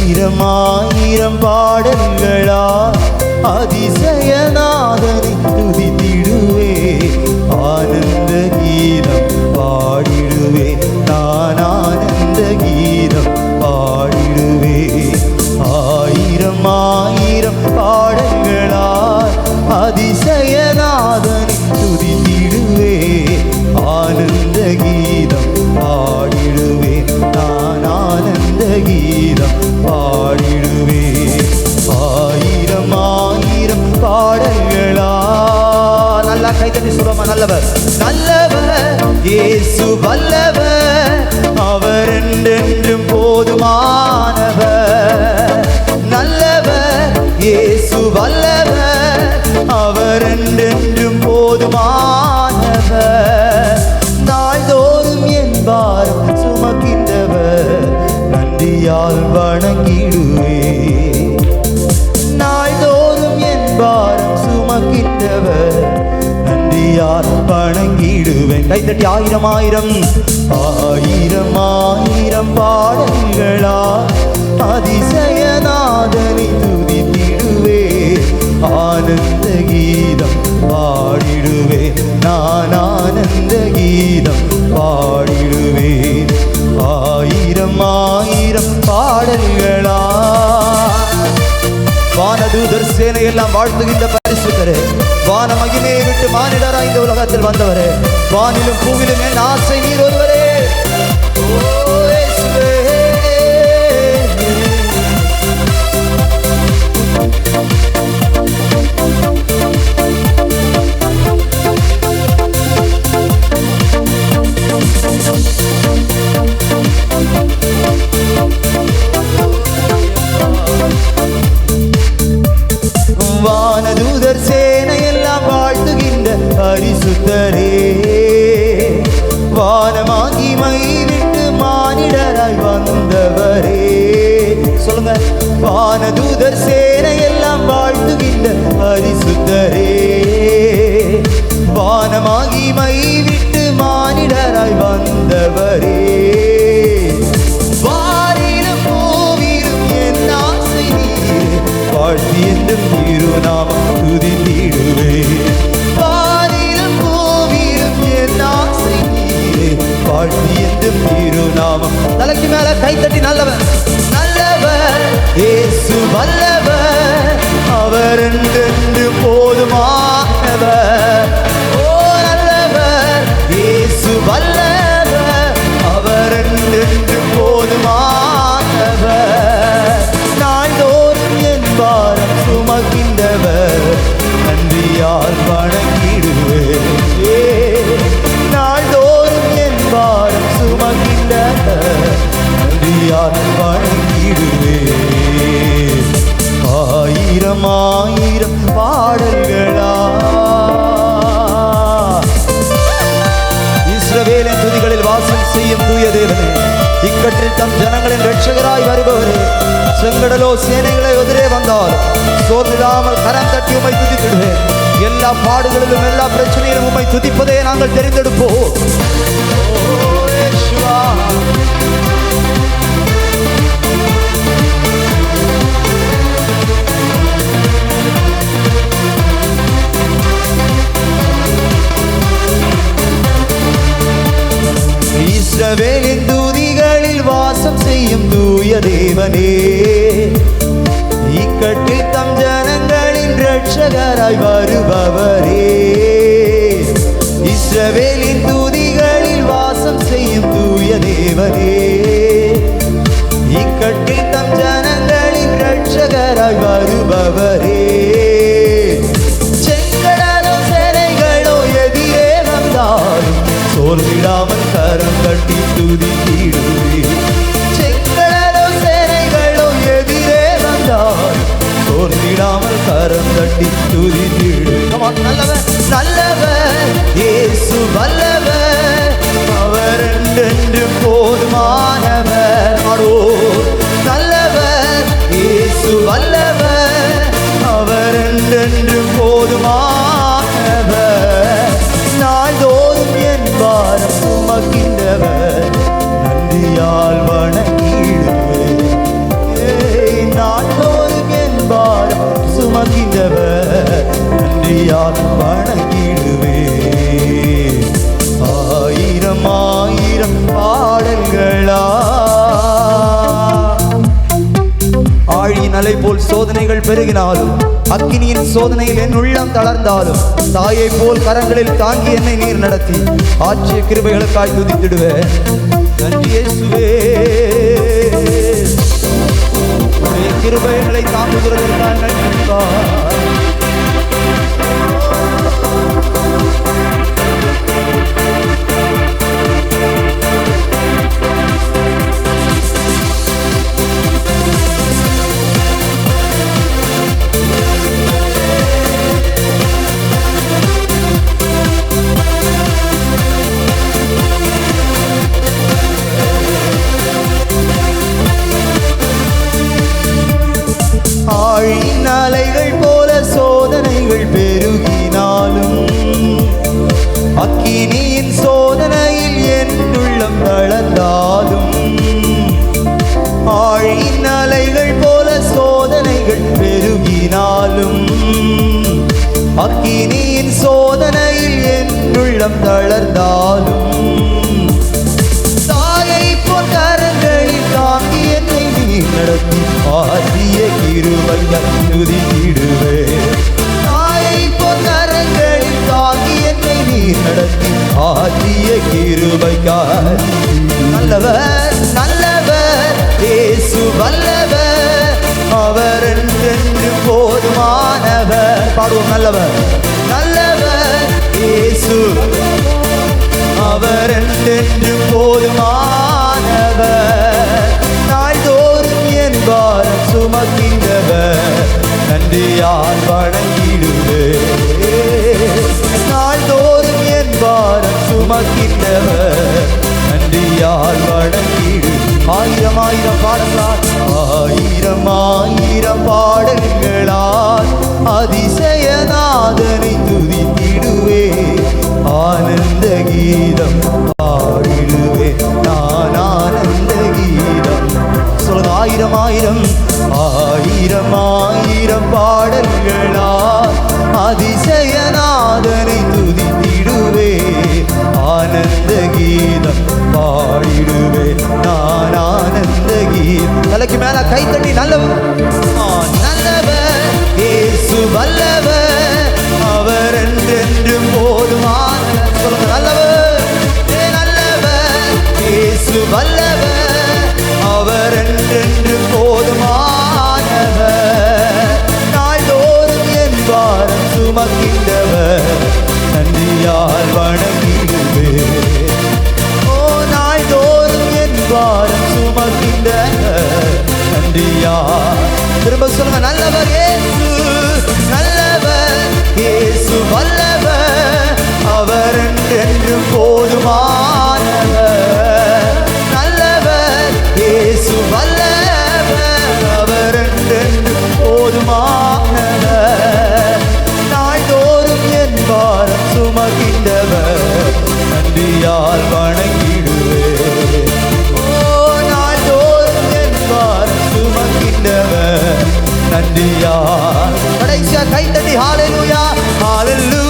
ஆயிரம் ஆயிரம் பாடல்களா அதிசயநாதனை துதித்திடுவே, ஆனந்த கீதம் பாடிடுவே, நான் ஆனந்த கீதம் பாடிடுவே. ஆயிரம் ஆயிரம் பாடல்களா அதிசயநாதனை துதித்திடுவே, ஆனந்த கீதம் பாடிடுவே, நான் ஆனந்த கீதம் பாடிடுவே. ஆயிரம் ஆயிரம் பாடல்களா. நல்லா கைத்தட்டி சொல்லுமா, நல்லவர் நல்லவர் இயேசு வல்லவர், அவர் என்றென்றும் போதுமானவர். நல்லவர் இயேசு வல்லவர், அவர் என்றென்றும் போதுமானவர். நாள்தோறும் என் பாரம் சுமக்கின்றவர், நன்றியால் வணங்கிடுவே. நாள்தோறும் என் பாரம் சுமக்கின்றவர், நன்றியால் வணங்கிடுவேன். கைத்தட்டி ஆயிரம் ஆயிரம் ஆயிரம் ஆயிரம் பாடல்களா அதிசயநாதனை துதித்திடுவே, ஆனந்த கீதம் பாடிடுவே, நான் ஆனந்த கீதம் பாடிடுவே. ஆயிரம் ஆயிரம் பாடல்களா. வானதூதர் சேனையெல்லாம் வாழ்த்துகின்ற பரிசுத்தரே, வான மகிமையை விட்டு மானிடராய் இந்த உலகத்தில் வந்தவரே, வானிலும் பூவிலும் என் ஆசை நீர் ஒருவரே. வானதூதர் சேனையெல்லாம் வாழ்த்துகின்ற பரிசுத்தரே, வானமாகி மை விட்டு மானிடராய் வந்தவரே. சொல்லுங்க, வானதூதர் சேனையெல்லாம் வாழ்த்துகின்ற பரிசுத்தரே, வானமாகி மை விட்டு மானிடராய் வந்தவரே. வாரிலும் பூவிலும் என் ஆசை நீர், வாழ்த்தி என்றும் திருநாமம் துதித்திடுவே. வாரிலும் பூவிலும் என் ஆசை நீர், வாழ்த்தி என்றும் திருநாமம். தலைக்கு மேல கைத்தட்டி நல்லவர் நல்லவர் இயேசு வல்லவர், அவர் என்றென்று போதுமானவர். ஓ நல்லவர் இயேசு வல்லவர், அவர் என்றென்று போதுமானவர். நாள்தோறும் என் பாரம் சுமக்கின்றவர், நன்றியால் வணங்கிடுவேன். நாள்தோறும் என் பாரம் சுமக்கின்றவர், நன்றியால் வணங்கிடுவேன். ஆயிரம் ஆயிரம் பாடல்களா. இஸ்ரவேலின் துதிகளில் வாசம் செய்யும் தூய தேவனே, இக்கட்டில் தம் ஜனங்களின் இரட்சகராய் வருபவரே, செங்கடலோ சேனைகளை எதிரே வந்தால் சோர்ந்திடாமல் கரம் தட்டி உம்மை துதித்திடுவேன். எல்லா பாடுகளிலும் எல்லா பிரச்சனையிலும் உம்மை துதிப்பதே நாங்கள் தெரிந்தெடுப்போம். இஸ்ரவேலின் துதிகளில் வாசம் செய்யும் தூய தேவனே, இக்கட்டில் தம் ஜனங்களின் இரட்சகராய் வருபவரே. இஸ்ரவேலின் துதிகளில் வாசம் செய்யும் தூய தேவனே, இக்கட்டில் தம் ஜனங்களின் இரட்சகராய் வருபவரே. செங்கடலோ சேனைகளோ எதிரே வந்தாலும் சோர்ந்திடாமல் கரம் தட்டி துதித்திடுவே. செங்கடலோ சேனைகளோ எதிரே வந்தால் சோர்ந்திடாமல் கரம் தட்டி துதித்திடுவே. நல்லவர் நல்லவர் இயேசு வல்லவர், அவர் என்றென்று போதுமானவர். நல்லவர் இயேசு வல்லவர், அவர் என்றென்று போதுமானவர். நாள்தோறும் என் பாரம் சுமக்கின்றவர், நன்றியால் வணங்கிடுவேன். நன்றியால் வணங்கிடுவே. ஆயிரம் ஆயிரம் பாடல்களா ஆழியின் அலை போல் சோதனைகள் பெருகினாலும், அக்கினியின் சோதனையில் என் உள்ளம் தளர்ந்தாலும், தாயை போல் கரங்களில் தாங்கி என்னை நீர் நடத்தி ஆட்சிய கிருபைகளுக்காய் துதித்திடுவேன். நன்றி இயேசுவே. உடைய கிருபைகளை தாங்குகிறதற்காக நன்றி. ஆழியின் அலைகள் போல சோதனைகள் பெருகினாலும், அக்கினியின் சோதனையில் என் உள்ளம் தளர்ந்தாலும், ஆழியின் அலைகள் போல சோதனைகள் பெருகினாலும், அக்கினியின் சோதனையில் என் உள்ளம் தளர்ந்தாலும், தாயை போல் கரங்களில் தாங்கி என்னை நீ நடத்தி ஆசிய கிருபையால் துதித்திடுவே. தாயை போல் கரங்களில் தாங்கி என்னை நீ நடத்தி ஆசிய கிருபையால். நல்லவர் நல்லவர் இயேசு வல்லவர், அவர் என்றென்று போதுமானவர். பாடுவோம். நல்லவர் நல்லவர் இயேசு, அவர் என்றென்று போதுமானவர். நாள்தோறும் என் பாரம் சுமக்கின்றவர், நன்றியால் வணங்கிடுவே. நாள்தோறும் என் பாரம் சுமக்கின்றவர், நன்றியால் வணங்கிடு. ஆயிரம் ஆயிரம் பாடல்களால், ஆயிரம் ஆயிரம் பாடல்களால் அதிசயநாதனை துதித்திடுவே. ஆனந்த கீதம் பாடிடுவே நான், ஆனந்த கீதம். சொல்லுங்க. ஆயிரம் ஆயிரம் ஆயிரம் ஆயிரம் பாடல்களால் அதிசயநாதனை துதித்திடுவே. ஆனந்த கீதம் பாடிடுவே நான், ஆனந்த கீதம். தலைக்கு மேல கை தட்டி நல்லவர் நல்லவர் இயேசு வல்லவர், அவர் என்றென்று போதுமானவர். சொல்லுங்க. நல்லவர் நல்லவர் இயேசு வல்லவர், அவர் என்றென்று போதுமானவர். நாள்தோறும் என் பாரம் சுமக்கின்றவர், நன்றியால் வணங்கிடுவே. ஓ, நாள்தோறும் என் பாரம் சுமக்கின்றவர், நன்றியால். திரும்ப சொல்லுங்க. நல்லவர் இயேசு, நல்லவர் இயேசு வல்லவர், அவர் என்றென்று போதுமானவர். நல்லவர் இயேசு வல்லவர், அவர் என்றென்று போதுமானவர். நாள்தோறும் என் பாரம் சுமக்கின்றவர், நன்றியால் வணங்கிடுவே. ஓ, நாள்தோறும் என் பாரம் சுமக்கின்றவர், நன்றியால். கடைசியா கை தட்டி ஹalleluya ஹalleluya.